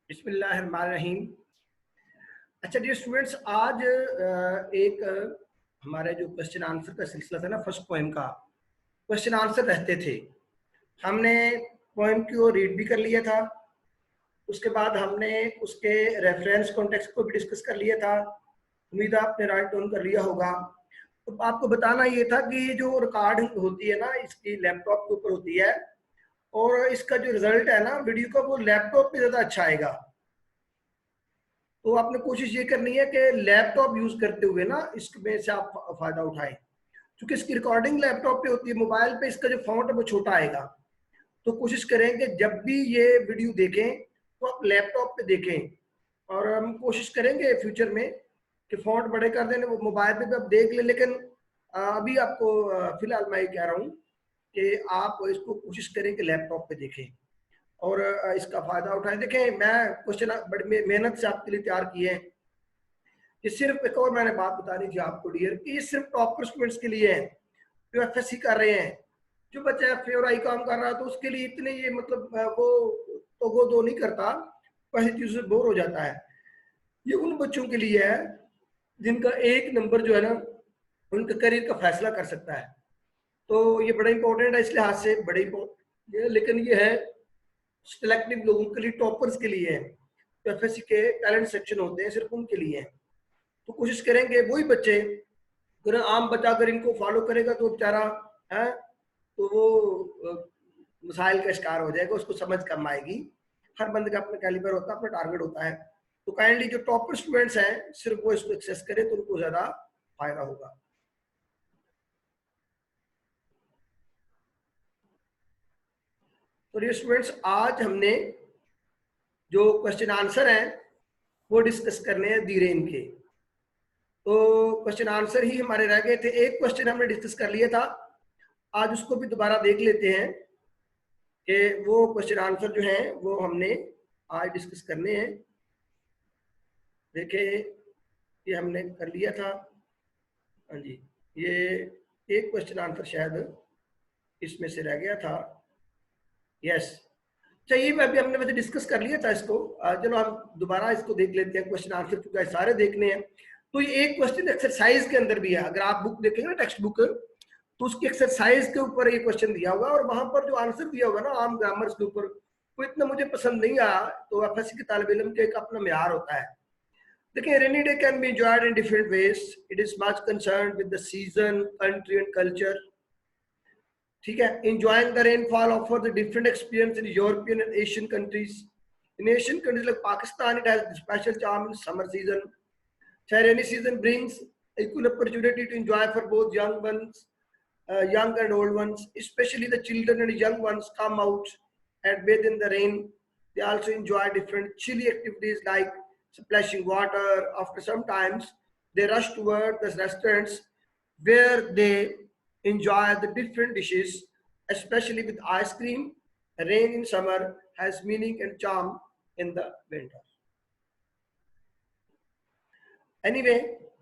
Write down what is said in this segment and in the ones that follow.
बिस्मिल्लाहिर्रहमानिर्रहीम। अच्छा dear students, आज हमारे जो क्वेश्चन आंसर का सिलसिला था ना, फर्स्ट पोएम का क्वेश्चन आंसर रहते थे। हमने पोएम को रीड भी कर लिया था, उसके बाद हमने उसके रेफरेंस कॉन्टेक्स्ट को भी डिस्कस कर लिया था। उम्मीद है आपने राइट डाउन कर लिया होगा। तो आपको बताना ये था कि जो रिकॉर्डिंग होती है ना, इसकी लैपटॉप के ऊपर होती है, और इसका जो रिजल्ट है ना वीडियो का, वो लैपटॉप पे ज़्यादा अच्छा आएगा। तो आपने कोशिश ये करनी है कि लैपटॉप यूज करते हुए ना इसमें से आप फायदा उठाएं, क्योंकि इसकी रिकॉर्डिंग लैपटॉप पे होती है। मोबाइल पे इसका जो फॉन्ट है वो छोटा आएगा। तो कोशिश करें कि जब भी ये वीडियो देखें तो आप लैपटॉप पे देखें, और हम कोशिश करेंगे फ्यूचर में कि फॉन्ट बड़े कर दें। वो मोबाइल पे भी आप देख लें, लेकिन अभी आपको फिलहाल मैं ये कह रहा हूँ कि आप इसको कोशिश करें कि लैपटॉप पे देखें और इसका फायदा उठाएं। देखें, मैं क्वेश्चन बड़ी मेहनत से आपके लिए तैयार किए हैं। ये सिर्फ एक और मैंने बात बतानी थी आपको डियर, कि ये सिर्फ टॉपर स्टूडेंट्स के लिए है जो एफएससी कर रहे हैं। जो बच्चा एफ और आई काम कर रहा है तो उसके लिए इतने ये मतलब वो दो नहीं करता, पहली चीज से बोर हो जाता है। ये उन बच्चों के लिए है जिनका एक नंबर जो है ना उनके करियर का फैसला कर सकता है। तो ये बड़ा इंपॉर्टेंट है, इस लिहाज से बड़े इंपॉर्टेंट है। लेकिन ये है सिलेक्टिव लोगों के लिए, टॉपर्स के लिए है। जो एफएससी के टैलेंट सेक्शन होते हैं सिर्फ उनके लिए है। तो कोशिश करेंगे वही बच्चे, अगर आम बच्चा अगर इनको फॉलो करेगा तो बेचारा है तो वो मसाइल का शिकार हो जाएगा, उसको समझ कम आएगी। हर बंदे का अपना कैलिबर होता है, अपना टारगेट होता है। तो काइंडली जो टॉपर स्टूडेंट्स हैं सिर्फ वो इसको एक्सेस करें तो उनको ज्यादा फायदा होगा। तो ये स्टूडेंट्स, आज हमने जो क्वेश्चन आंसर हैं वो डिस्कस करने हैं धीरेन के। तो क्वेश्चन आंसर ही हमारे रह गए थे। एक क्वेश्चन हमने डिस्कस कर लिया था, आज उसको भी दोबारा देख लेते हैं कि वो क्वेश्चन आंसर जो हैं वो हमने आज डिस्कस करने हैं। देखे, ये हमने कर लिया था। हाँ जी, ये एक क्वेश्चन आंसर शायद इसमें से रह गया था। यस, चाहिए अभी हमने वैसे डिस्कस कर लिया था इसको। चलो हम दोबारा इसको देख लेते हैं क्वेश्चन आंसर, क्योंकि सारे देखने हैं। तो ये एक क्वेश्चन एक्सरसाइज के अंदर भी है। अगर आप बुक देखेंगे ना, टेक्स्ट बुक, तो उसकी एक्सरसाइज के ऊपर ये क्वेश्चन दिया होगा, और वहां पर जो आंसर दिया होगा ना आम ग्रामर्स के ऊपर, वो इतना मुझे पसंद नहीं आया। तो एफएससी के तालिब इल्म के एक अपना म्यार होता है। देखिए, rainy day can be enjoyed in different ways. It is much concern with the season, country and culture. ठीक है, enjoying the rainfall offer the different experience in European and Asian countries. In Asian countries like Pakistan, it has special charm in summer season. Rainy season brings equal opportunity to enjoy for both young ones, young and old ones. Especially the children and young ones come out and bathe in the rain. They also enjoy different chilly activities like splashing water. After some times, they rush toward the restaurants where they enjoy the different dishes, especially with ice cream. Rain in summer has meaning and charm in the winter. Anyway,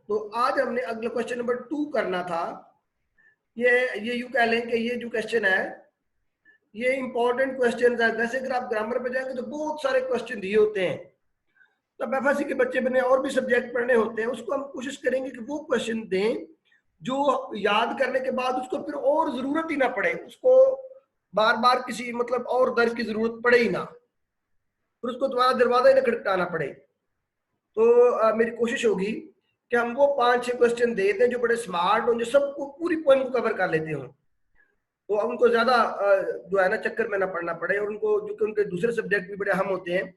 तो आज हमने अगला question number 2 करना था। ये यूं कह लें कि ये जो क्वेश्चन है ये इंपॉर्टेंट क्वेश्चन है। वैसे अगर आप ग्रामर पे जाएंगे तो बहुत सारे क्वेश्चन दिए होते हैं। तब एफएससी के बच्चे बने और भी सब्जेक्ट पढ़ने होते हैं, उसको हम कोशिश करेंगे कि वो क्वेश्चन दें जो याद करने के बाद उसको फिर और जरूरत ही ना पड़े, उसको बार बार किसी मतलब और दर्ज की जरूरत पड़े ही ना, फिर उसको दोबारा दरवाजा ही ना खटखटाना पड़े। तो मेरी कोशिश होगी कि हम वो 5-6 क्वेश्चन दे दें जो बड़े स्मार्ट हों, जो सबको पूरी पॉइंट को कवर कर लेते हों। तो उनको ज्यादा जो है ना चक्कर में ना पड़ना पड़े, और उनको जो कि उनके दूसरे सब्जेक्ट भी बड़े अहम होते हैं,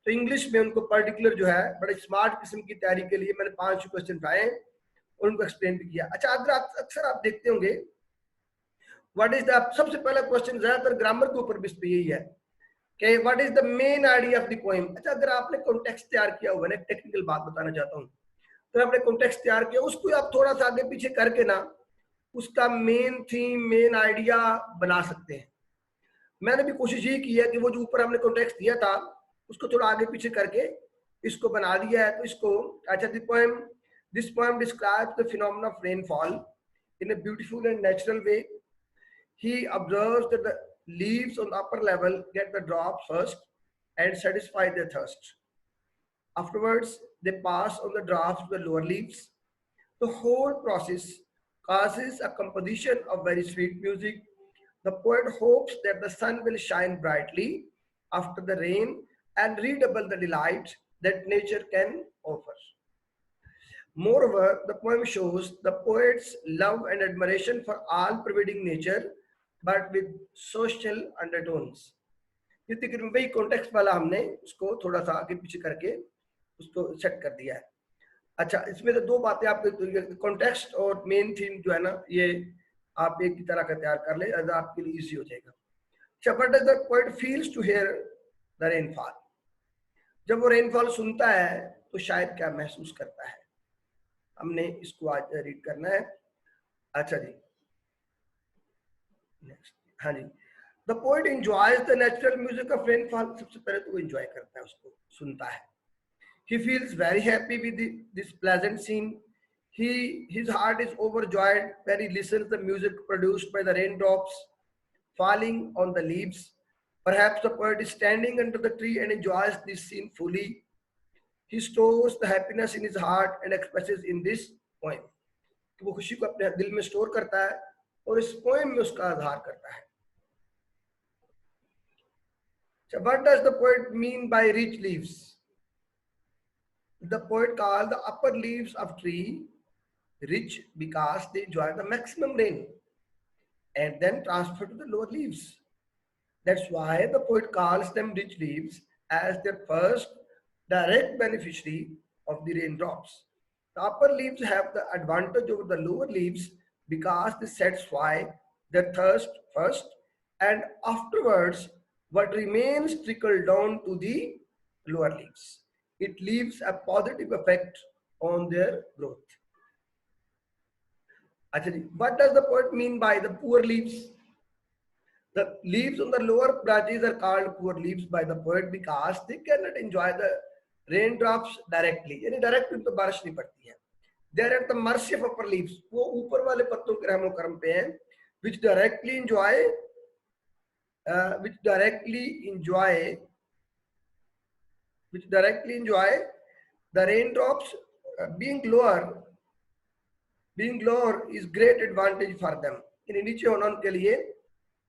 तो इंग्लिश में उनको पर्टिकुलर जो है बड़े स्मार्ट किस्म की तैयारी के लिए मैंने 5 क्वेश्चन उठाए और उनको एक्सप्लेन भी किया। अच्छा, अक्सर आप देखते होंगे व्हाट इज द, सबसे पहला क्वेश्चन ज्यादातर ग्रामर के ऊपर भी यही है कि what is the main idea of the poem. अच्छा, अगर आपने कॉन्टेक्स्ट तैयार किया होगा ना, टेक्निकल बात बताना चाहता हूँ, तो आपने कॉन्टेक्स्ट तैयार किया, उसको आप थोड़ा सा आगे पीछे करके ना उसका मेन थीम, मेन आइडिया बना सकते हैं। मैंने भी कोशिश यही की है कि वो जो ऊपर हमने कॉन्टेक्स्ट दिया था उसको थोड़ा आगे पीछे करके इसको बना दिया है। तो इसको, अच्छा, this poem describes the phenomena of rainfall in a beautiful and natural way. He observes that the leaves on the upper level get the drops first, and satisfy their thirst. Afterwards, they pass on the drafts to the lower leaves. The whole process causes a composition of very sweet music. The poet hopes that the sun will shine brightly after the rain and redouble the delight that nature can offer. Moreover, the poem shows the poet's love and admiration for all pervading nature, but with social undertones. ये तकरीबन वही context वाला हमने उसको थोड़ा सा आगे पीछे करके उसको सेट कर दिया है. अच्छा, इसमें तो दो बातें आपके कॉन्टेक्स्ट और मेन थीम जो है ना, ये आप एक की तरह का तैयार कर ले, आपके लिए इजी हो जाएगा. अच्छा, what does the poet feels to hear the rainfall. जब वो रेनफॉल सुनता है तो शायद क्या महसूस करता है, हमने इसको आज रीड करना है. अच्छा जी, नेक्स्ट. हाँ जी, the poet enjoys the natural music of rainfall. सबसे पहले तो वो एंजॉय करता है, उसको सुनता है. He feels very happy with this pleasant scene. His heart is overjoyed when he listens to the music produced by the raindrops falling on the leaves. Perhaps the poet is standing under the tree and enjoys this scene fully. He stores the happiness in his heart and expresses in this poem. वो खुशी को अपने दिल में store करता है और इस पोएम में उसका आधार करता है. So what does the poet mean by rich leaves? The poet called the upper leaves of tree rich because they enjoy the maximum rain and then transfer to the lower leaves. That's why the poet calls them rich leaves as their first direct beneficiary of the raindrops. The upper leaves have the advantage over the lower leaves because they satisfy their thirst first, and afterwards what remains trickle down to the lower leaves. It leaves a positive effect on their growth. Actually, what does the poet mean by the poor leaves? The leaves on the lower branches are called poor leaves by the poet because they cannot enjoy the raindrops directly. यानी direct उनको बारिश नहीं पड़ती है. They are at the mercy of upper leaves. वो ऊपर वाले पत्तों के रहमो करम पे हैं, which directly enjoy the raindrops. Being lower is great advantage for them. इन नीचे होना उनके लिए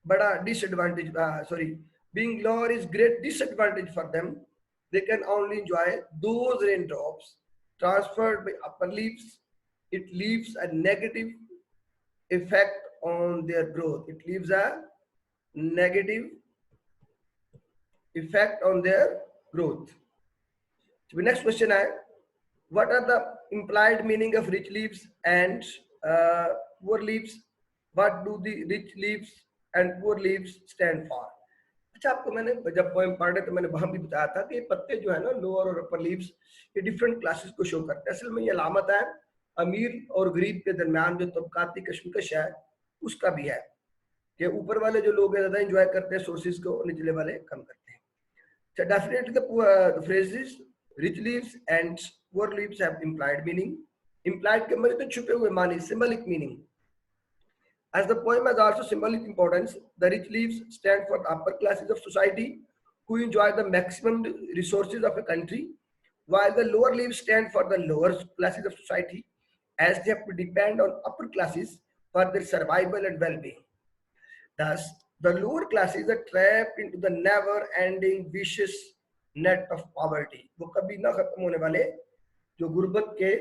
बड़ा disadvantage. Being lower is great disadvantage for them. They can only enjoy those raindrops transferred by upper leaves. It leaves a negative effect on their growth. It leaves a negative effect on their growth. So the next question is, what are the implied meaning of rich leaves and poor leaves? What do the rich leaves and poor leaves stand for? अच्छा, आपको मैंने जब poem पढ़ रहे तो मैंने वहां भी बताया था कि पत्ते जो है ना, लोअर और अपर लीव्स, ये डिफरेंट क्लासेस को शो करते हैं. असल में ये अलामत है अमीर और गरीब के दरमियान जो तबकाती कशमकश है उसका भी है कि ऊपर वाले जो लोग हैं ज्यादा एंजॉय करते हैं सोर्सेज को, निचले वाले कम करते हैं. So definitely the phrases rich leaves and poor leaves have implied meaning. Implied के मतलब तो छुपे हुए मानी, symbolic meaning. As the poem has also symbolic importance, the rich leaves stand for the upper classes of society who enjoy the maximum resources of a country, while the lower leaves stand for the lower classes of society as they have to depend on upper classes for their survival and well-being. Thus, the lower classes are trapped into the never-ending vicious net of poverty. वो कभी ना खत्म होने वाले जो गुर्बत के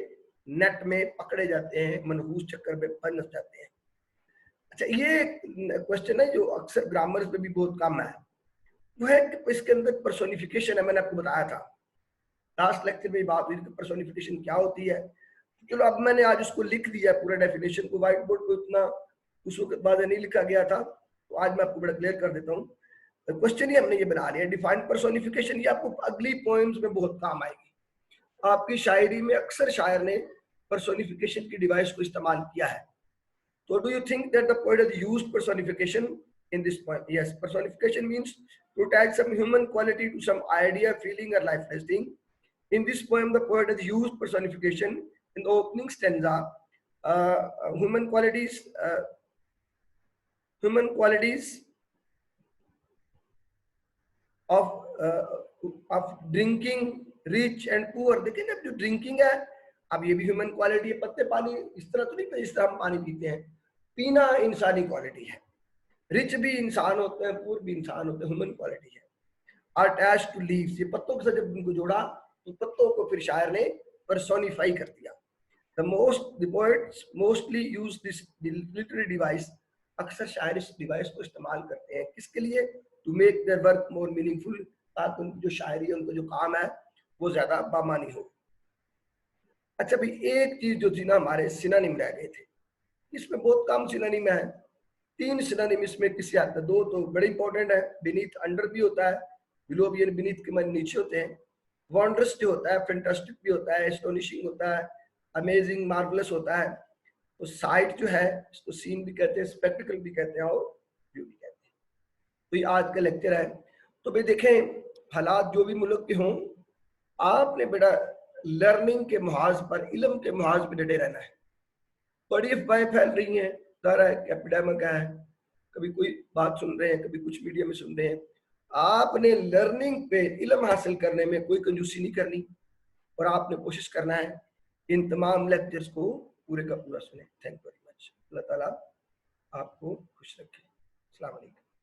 net में पकड़े जाते हैं, मनहूस चक्कर में फंस जाते हैं. अच्छा, ये क्वेश्चन है जो अक्सर ग्रामर्स में भी बहुत कम है. वो है कि इसके अंदर पर्सोनिफिकेशन है. मैंने आपको बताया था लास्ट लेक्चर में बात हुई कि पर्सोनिफिकेशन क्या होती है. चलो अब मैंने आज उसको लिख दिया पूरा डेफिनेशन को. व्हाइट बोर्ड पे उतना उस वक्त बाद नहीं लिखा गया था, तो आज मैं आपको बड़ा क्लियर कर देता हूँ. क्वेश्चन ही हमने ये बना लिया, डिफाइन पर्सोनिफिकेशन. ये आपको अगली पोएम्स में बहुत काम आएगी. आपकी शायरी में अक्सर शायर ने पर्सोनिफिकेशन की डिवाइस को इस्तेमाल किया है. So do you think that the poet has used personification in this poem? Yes, personification means to attach some human quality to some idea, feeling, or lifeless thing. In this poem, the poet has used personification in the opening stanza. Human qualities of of drinking rich and poor. देखिए ना, जो drinking है, अब ये भी human quality है। पत्ते पानी इस तरह तो नहीं कि जिस तरह हम पानी पीते हैं, पीना इंसानी क्वालिटी है। रिच भी इंसान होते हैं, पुअर भी इंसान होते हैं, ह्यूमन क्वालिटी है। अटैच टू लीव्स, ये पत्तों के साथ जब उनको जोड़ा तो पत्तों को फिर शायर ने पर्सोनिफाई कर दिया। The poets mostly use this literary device, अक्सर शायर इस डिवाइस को इस्तेमाल करते हैं किसके लिए? To make their work more meaningful, ताकि उनकी जो शायरी है, उनका जो काम है, वो ज्यादा बामानी हो। अच्छा भाई, एक चीज जो थी ना, हमारे सिनोनिम रह गए थे, इसमें बहुत कम सिनोनिम है। 3 सिनोनिम इसमें किससे आते हैं? 2 तो बड़े इंपॉर्टेंट है, बीनीथ अंडर भी होता है, बिलो भी बीनीथ के मन नीचे होते हैं। वॉन्डरस जो होता है, फैंटास्टिक भी होता है, एस्टोनिशिंग होता है, अमेजिंग मार्वलस होता है। तो साइट जो है, इसको सीन भी कहते हैं, स्पेक्टिकल भी कहते हैं, और व्यू भी कहते हैं। तो ये आज का लेक्चर है। तो भाई देखें, हालात जो भी मुल्क के हों, आपने बेटा लर्निंग के मुहाज पर, इल्म के मुहाज पर डटे रहना है। बड़ी अफवाहें फैल रही हैं, सारा एपिडेमिक है, कभी कोई बात सुन रहे हैं, कभी कुछ मीडिया में सुन रहे हैं। आपने लर्निंग पे, इल्म हासिल करने में कोई कंजूसी नहीं करनी, और आपने कोशिश करना है इन तमाम लेक्चर्स को पूरे का पूरा सुने। Thank you very much. अल्लाह ताला आपको खुश रखे। अस्सलाम वालेकुम।